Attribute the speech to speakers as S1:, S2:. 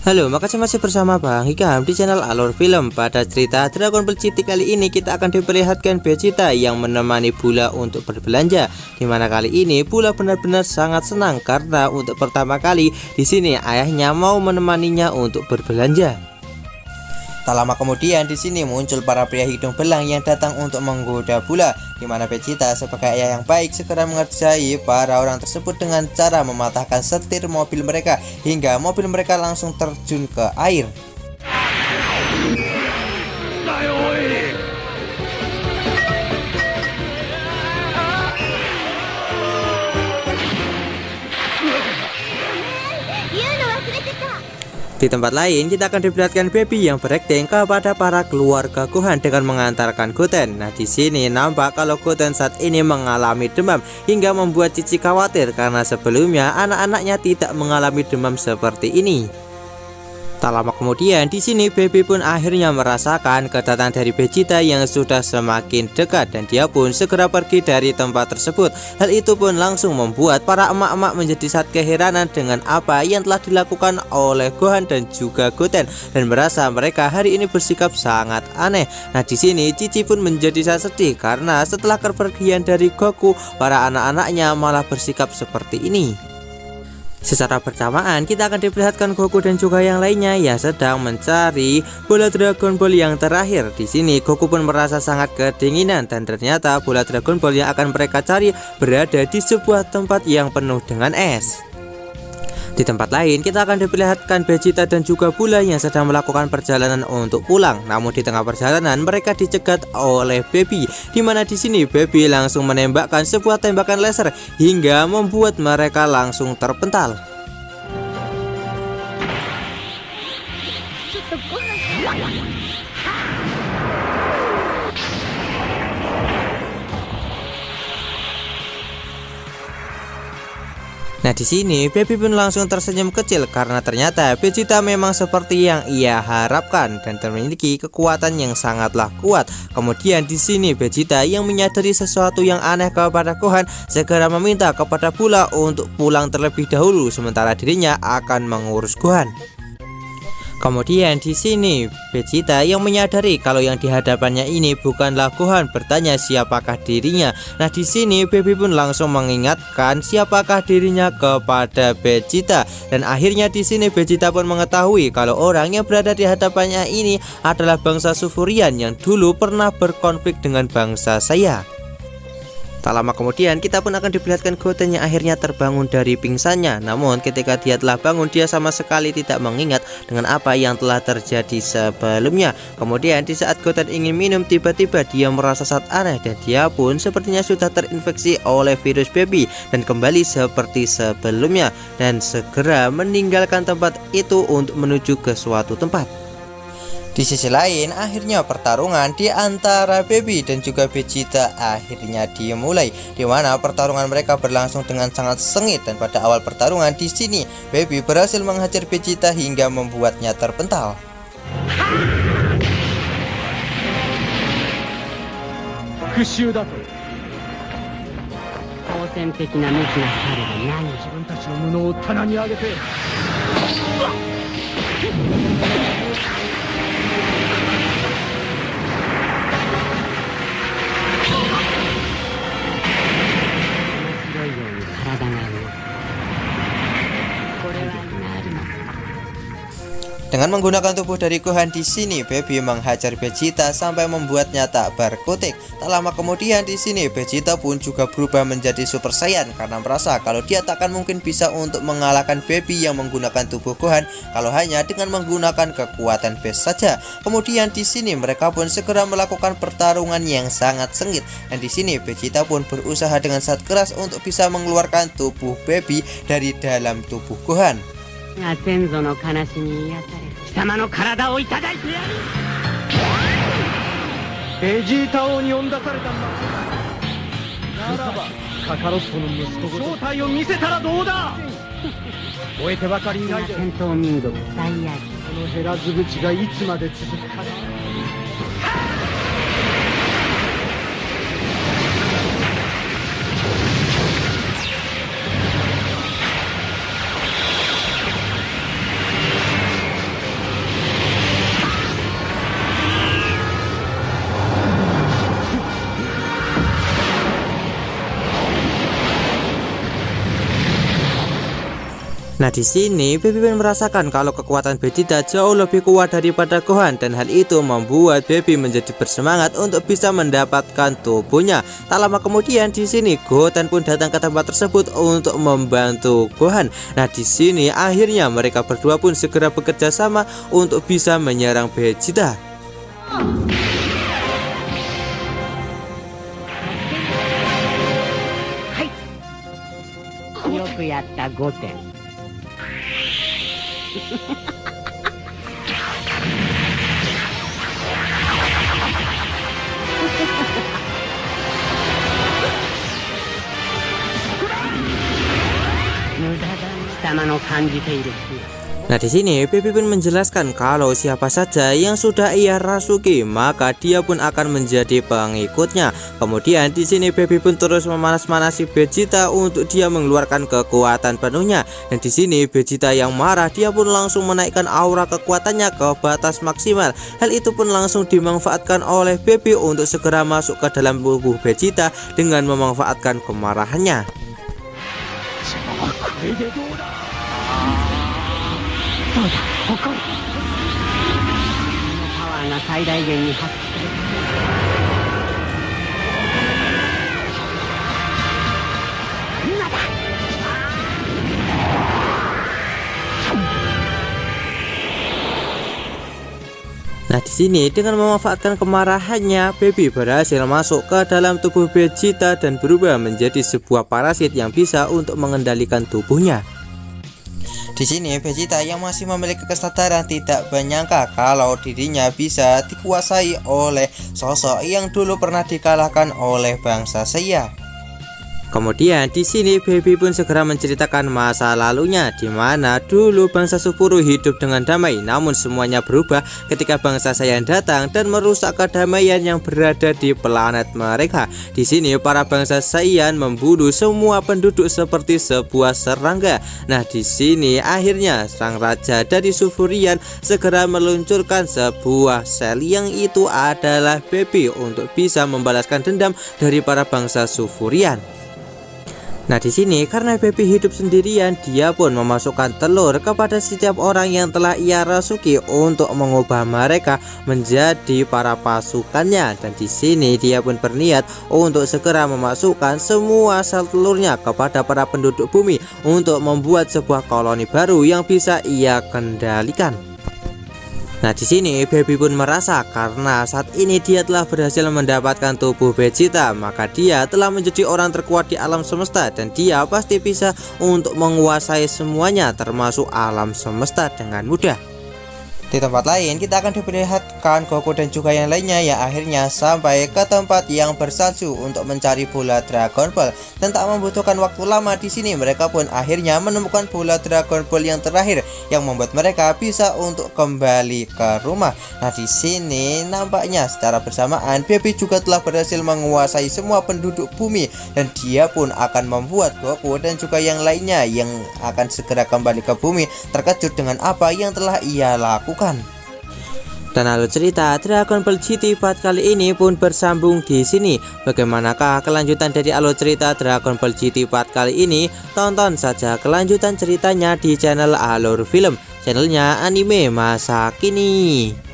S1: Halo, makasih masih bersama Bang Hikam di channel Alur Film. Pada cerita Dragon Ball GT kali ini kita akan diperlihatkan Vegeta yang menemani Bula untuk berbelanja. Dimana kali ini Bula benar-benar sangat senang karena untuk pertama kali di sini ayahnya mau menemaninya untuk berbelanja. Tak lama kemudian di sini muncul para pria hidung belang yang datang untuk menggoda Bula, di mana Vegeta sebagai ayah yang baik segera mengerjai para orang tersebut dengan cara mematahkan setir mobil mereka hingga mobil mereka langsung terjun ke air. Di tempat lain kita akan diperlihatkan Baby yang berakting kepada para keluarga Gohan dengan mengantarkan Goten. Nah, di sini nampak kalau Goten saat ini mengalami demam hingga membuat Cici khawatir karena sebelumnya anak-anaknya tidak mengalami demam seperti ini. Tak lama kemudian di sini Baby pun akhirnya merasakan kedatangan dari Vegeta yang sudah semakin dekat dan dia pun segera pergi dari tempat tersebut. Hal itu pun langsung membuat para emak-emak menjadi sangat keheranan dengan apa yang telah dilakukan oleh Gohan dan juga Goten dan merasa mereka hari ini bersikap sangat aneh. Nah, di sini Cici pun menjadi sangat sedih karena setelah kepergian dari Goku, para anak-anaknya malah bersikap seperti ini. Secara bersamaan kita akan diperlihatkan Goku dan juga yang lainnya yang sedang mencari bola Dragon Ball yang terakhir. Di sini Goku pun merasa sangat kedinginan dan ternyata bola Dragon Ball yang akan mereka cari berada di sebuah tempat yang penuh dengan es. Di tempat lain kita akan diperlihatkan Vegeta dan juga Bula yang sedang melakukan perjalanan untuk pulang. Namun di tengah perjalanan mereka dicegat oleh Baby, di mana di sini Baby langsung menembakkan sebuah tembakan laser hingga membuat mereka langsung terpental. Nah, di sini Baby pun langsung tersenyum kecil karena ternyata Vegeta memang seperti yang ia harapkan dan memiliki kekuatan yang sangatlah kuat. Kemudian di sini Vegeta yang menyadari sesuatu yang aneh kepada Gohan segera meminta kepada Bula untuk pulang terlebih dahulu sementara dirinya akan mengurus Gohan. Kemudian di sini Vegeta yang menyadari kalau yang dihadapannya ini bukanlah Gohan bertanya siapakah dirinya. Nah, di sini Baby pun langsung mengingatkan siapakah dirinya kepada Vegeta dan akhirnya di sini Vegeta pun mengetahui kalau orang yang berada di hadapannya ini adalah bangsa Sufurian yang dulu pernah berkonflik dengan bangsa saya. Tak lama kemudian kita pun akan diperlihatkan Goten yang akhirnya terbangun dari pingsannya. Namun ketika dia telah bangun dia sama sekali tidak mengingat dengan apa yang telah terjadi sebelumnya. Kemudian di saat Goten ingin minum tiba-tiba dia merasa sangat aneh dan dia pun sepertinya sudah terinfeksi oleh virus Baby dan kembali seperti sebelumnya dan segera meninggalkan tempat itu untuk menuju ke suatu tempat. Di sisi lain, akhirnya pertarungan di antara Baby dan juga Vegeta akhirnya dimulai, di mana pertarungan mereka berlangsung dengan sangat sengit dan pada awal pertarungan di sini Baby berhasil menghajar Vegeta hingga membuatnya terpental. Dengan menggunakan tubuh dari Gohan di sini, Baby menghajar Vegeta sampai membuatnya tak berkutik. Tak lama kemudian di sini Vegeta pun juga berubah menjadi Super Saiyan karena merasa kalau dia takkan mungkin bisa untuk mengalahkan Baby yang menggunakan tubuh Gohan kalau hanya dengan menggunakan kekuatan base saja. Kemudian di sini mereka pun segera melakukan pertarungan yang sangat sengit dan di sini Vegeta pun berusaha dengan sangat keras untuk bisa mengeluarkan tubuh Baby dari dalam tubuh Gohan. Nah di sini Baby pun merasakan kalau kekuatan Vegeta jauh lebih kuat daripada Gohan, dan hal itu membuat Baby menjadi bersemangat untuk bisa mendapatkan tubuhnya. Tak lama kemudian di sini Goten pun datang ke tempat tersebut untuk membantu Gohan. Nah di sini akhirnya mereka berdua pun segera bekerja sama untuk bisa menyerang Vegeta.
S2: Goten.
S1: Nah di sini Baby pun menjelaskan kalau siapa saja yang sudah ia rasuki maka dia pun akan menjadi pengikutnya. Kemudian di sini Baby pun terus memanas-manasi Vegeta untuk dia mengeluarkan kekuatan penuhnya. Dan di sini Vegeta yang marah, dia pun langsung menaikkan aura kekuatannya ke batas maksimal. Hal itu pun langsung dimanfaatkan oleh Baby untuk segera masuk ke dalam tubuh Vegeta dengan memanfaatkan kemarahannya.
S2: そうだ、ここ。このパワーが最大限に発揮する。今だ。
S1: Nah di sini dengan memanfaatkan kemarahannya, Baby berhasil masuk ke dalam tubuh Vegeta dan berubah menjadi sebuah parasit yang bisa untuk mengendalikan tubuhnya. Di sini Vegeta yang masih memiliki kesadaran tidak menyangka kalau dirinya bisa dikuasai oleh sosok yang dulu pernah dikalahkan oleh bangsa Saiyan. Kemudian di sini Baby pun segera menceritakan masa lalunya, di mana dulu bangsa Supuru hidup dengan damai, namun semuanya berubah ketika bangsa Saiyan datang dan merusak kedamaian yang berada di planet mereka. Di sini para bangsa Saiyan membunuh semua penduduk seperti sebuah serangga. Nah di sini akhirnya sang raja dari Sufurian segera meluncurkan sebuah sel yang itu adalah Baby untuk bisa membalaskan dendam dari para bangsa Sufurian. Nah di sini karena Baby hidup sendirian, dia pun memasukkan telur kepada setiap orang yang telah ia rasuki untuk mengubah mereka menjadi para pasukannya. Dan di sini dia pun berniat untuk segera memasukkan semua sel telurnya kepada para penduduk bumi untuk membuat sebuah koloni baru yang bisa ia kendalikan. Nah di sini Baby pun merasa karena saat ini dia telah berhasil mendapatkan tubuh Vegeta, maka dia telah menjadi orang terkuat di alam semesta dan dia pasti bisa untuk menguasai semuanya termasuk alam semesta dengan mudah. Di tempat lain kita akan diperlihatkan Goku dan juga yang lainnya yang akhirnya sampai ke tempat yang bersalju untuk mencari bola Dragon Ball, dan tak membutuhkan waktu lama di sini mereka pun akhirnya menemukan bola Dragon Ball yang terakhir yang membuat mereka bisa untuk kembali ke rumah. Nah di sini nampaknya secara bersamaan Baby juga telah berhasil menguasai semua penduduk bumi dan dia pun akan membuat Goku dan juga yang lainnya yang akan segera kembali ke bumi terkejut dengan apa yang telah ia lakukan. Dan alur cerita Dragon Ball GT Part kali ini pun bersambung di sini. Bagaimanakah kelanjutan dari alur cerita Dragon Ball GT Part kali ini? Tonton saja kelanjutan ceritanya di channel Alur Film, channelnya anime masa kini.